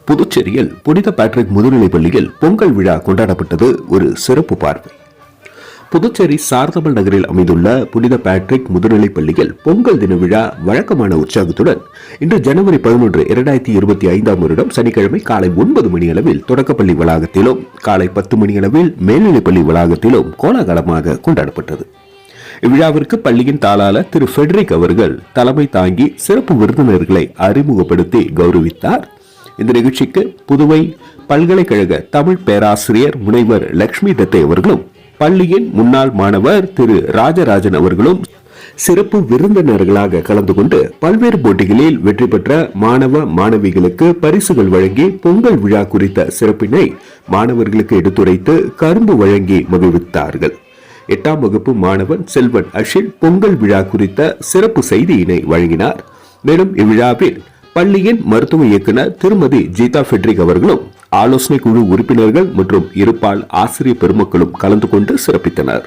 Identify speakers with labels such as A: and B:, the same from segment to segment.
A: புதுச்சேரியில் புனித பேட்ரிக் முதுநிலைப் பள்ளியில் பொங்கல் விழா கொண்டாடப்பட்டது. ஒரு சிறப்பு பார்வை. புதுச்சேரி சார்தமல் நகரில் அமைந்துள்ள புனித பேட்ரிக் முதுநிலைப் பள்ளியில் பொங்கல் தின விழா வழக்கமான உற்சாகத்துடன் இன்று ஜனவரி 11, 2025 வருடம் சனிக்கிழமை காலை 9 மணி அளவில் தொடக்கப்பள்ளி வளாகத்திலும் காலை 10 மணி அளவில் மேல்நிலைப்பள்ளி வளாகத்திலும் கோலாகலமாக கொண்டாடப்பட்டது. இவ்விழாவிற்கு பள்ளியின் தாளாளர் திரு ஃபெடரிக் அவர்கள் தலைமை தாங்கி சிறப்பு விருந்தினர்களை அறிமுகப்படுத்தி கௌரவித்தார். இந்த நிகழ்ச்சிக்கு புதுவை பல்கலைக்கழக தமிழ் பேராசிரியர் முனைவர் லட்சுமி தத்தை அவர்களும் பள்ளியின் முன்னாள் மாணவர் திரு ராஜராஜன் அவர்களும் சிறப்பு விருந்தினர்களாக கலந்து கொண்டு பல்வேறு போட்டிகளில் வெற்றி பெற்ற மாணவ மாணவிகளுக்கு பரிசுகள் வழங்கி பொங்கல் விழா குறித்த சிறப்பினை மாணவர்களுக்கு எடுத்துரைத்து கரும்பு வழங்கி மகிழ்வித்தார்கள். 8ஆம் வகுப்பு மாணவன் செல்வன் அஷில் பொங்கல் விழா குறித்த சிறப்பு செய்தியினை வழங்கினார். மேலும் இவ்விழாவில் பள்ளியின் மருத்துவ இயக்குனர் திருமதி ஜீதா ஃபெட்ரிக் அவர்களும் ஆலோசனை குழு உறுப்பினர்கள் மற்றும் இருபால் ஆசிரியர் பெருமக்களும் கலந்து கொண்டு சிறப்பித்தனர்.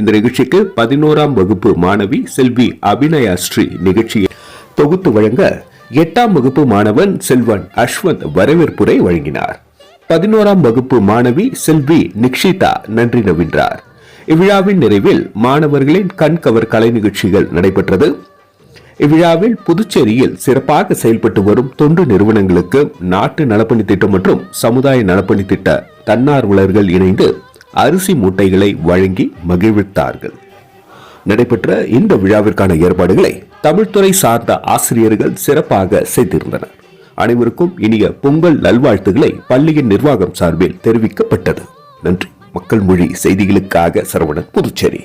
A: இந்த நிகழ்ச்சிக்கு 11ஆம் வகுப்பு மாணவி செல்வி அபிநயா ஸ்ரீ நிகழ்ச்சியை தொகுத்து வழங்க 8ஆம் வகுப்பு மாணவன் செல்வன் அஸ்வந்த் வரவேற்புரை வழங்கினார். 11ஆம் வகுப்பு மாணவி செல்வி நிக்ஷிதா நன்றி நவின்றார். இவ்விழாவின் நிறைவில் மாணவர்களின் கண்கவர் கலை நிகழ்ச்சிகள் நடைபெற்றது. இவ்விழாவில் புதுச்சேரியில் சிறப்பாக செயல்பட்டு வரும் தொண்டு நிறுவனங்களுக்கு நாட்டு நலப்பணி திட்டம் மற்றும் சமுதாய நலப்பணி திட்ட தன்னார்வலர்கள் இணைந்து அரிசி மூட்டைகளை வழங்கி மகிழ்வித்தார்கள். நடைபெற்ற இந்த விழாவிற்கான ஏற்பாடுகளை தமிழ்துறை சார்ந்த ஆசிரியர்கள் சிறப்பாக செய்திருந்தனர். அனைவருக்கும் இனிய பொங்கல் நல்வாழ்த்துக்களை பள்ளியின் நிர்வாகம் சார்பில் தெரிவிக்கப்பட்டது. நன்றி. மக்கள் மொழி செய்திகளுக்காக Saravanan, Puducherry.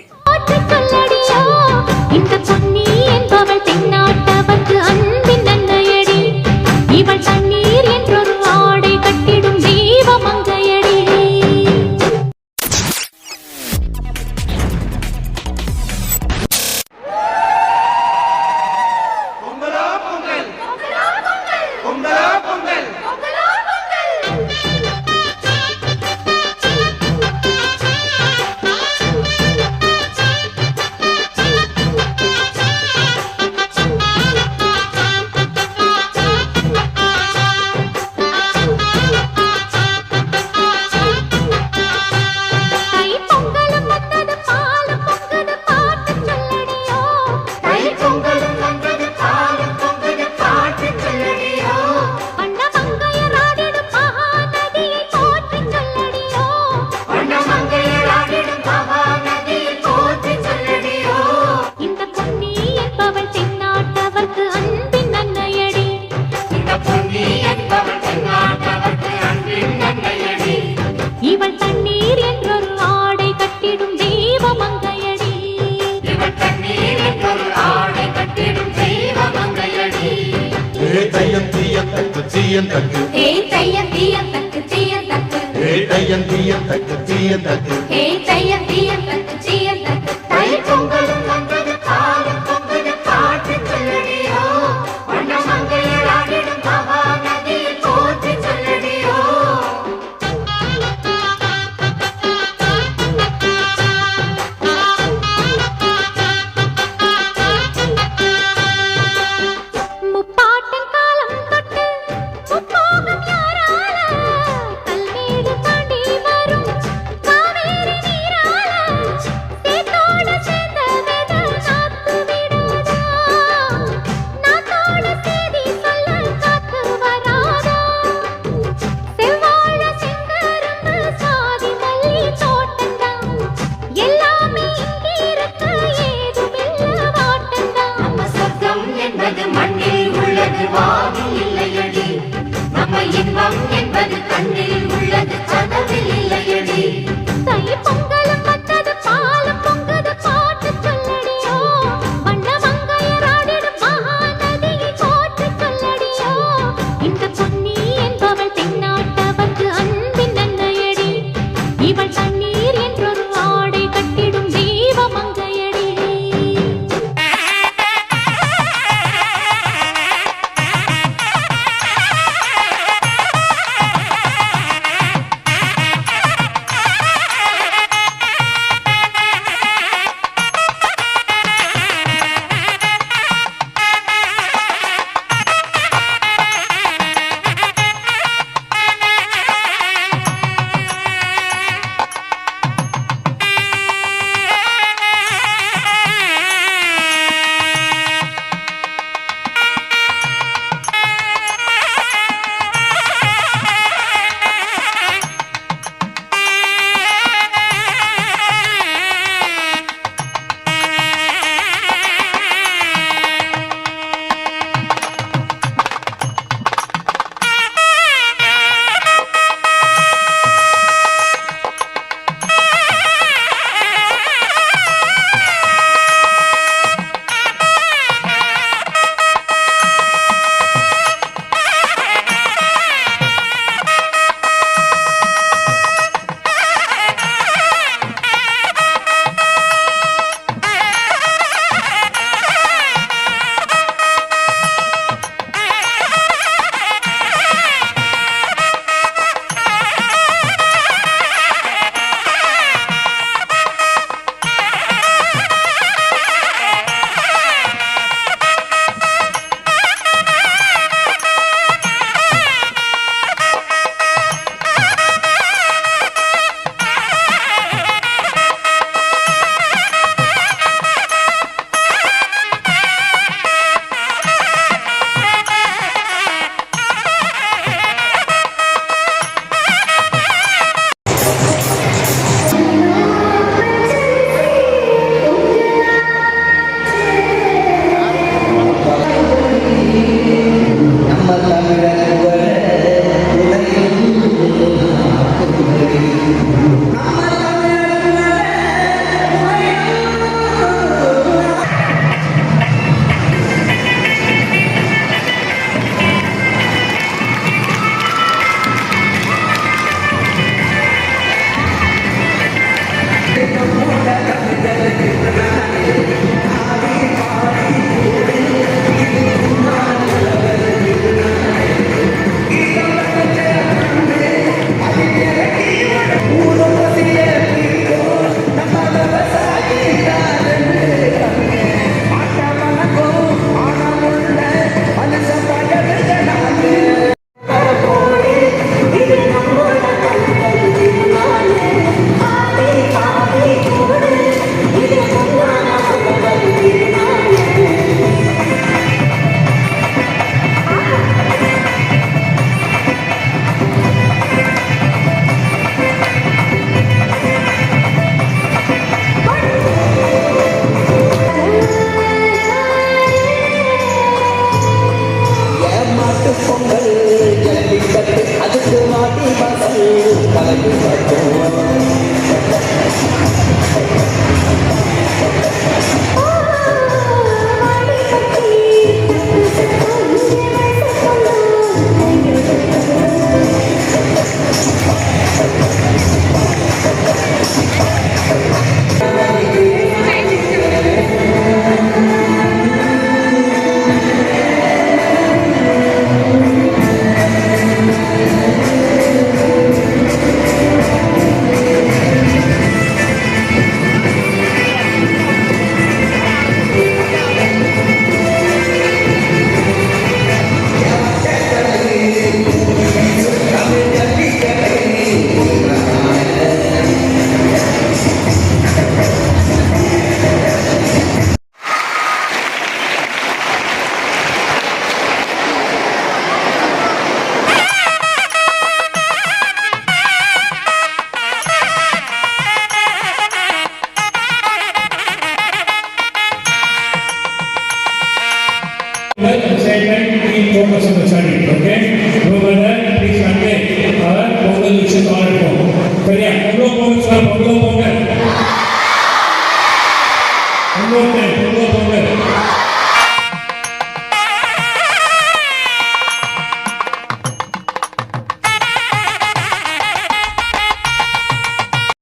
B: At the same time, please focus on the study, okay? Remember that, please convey our Pongal, which is all at home. But yeah, Pongal,